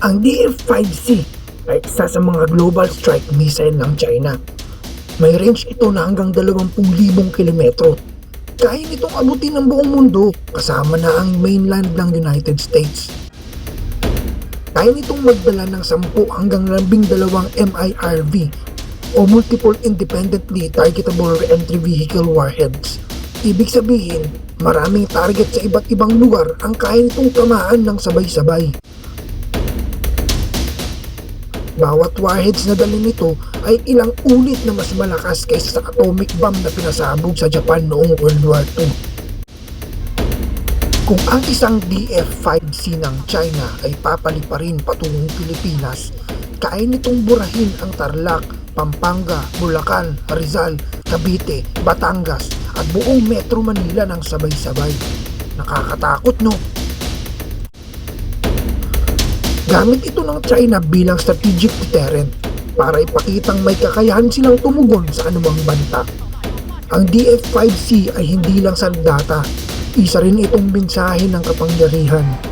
Ang DF-5C ay isa sa mga global strike missile ng China. May range ito na hanggang 20,000 kilometro. Kaya nitong abutin ng buong mundo kasama na ang mainland ng United States. Kaya nitong magdala ng 10 hanggang 12 MIRV o Multiple Independently Targetable Reentry Vehicle Warheads. Ibig sabihin, maraming target sa iba't ibang lugar ang kaya nitong tamaan ng sabay-sabay. Bawat warheads na dala nito ay ilang ulit na mas malakas kaysa sa atomic bomb na pinasabog sa Japan noong World War II. Kung ang isang DF-5C ng China ay papaliparin patungong Pilipinas, kaya nitong burahin ang Tarlac, Pampanga, Bulacan, Rizal, Cavite, Batangas at buong Metro Manila ng sabay-sabay. Nakakatakot, no? Gamit ito ng China bilang strategic deterrent para ipakitang may kakayahan silang tumugon sa anumang banta. Ang DF-5C ay hindi lang sandata, isa rin itong mensahe ng kapangyarihan.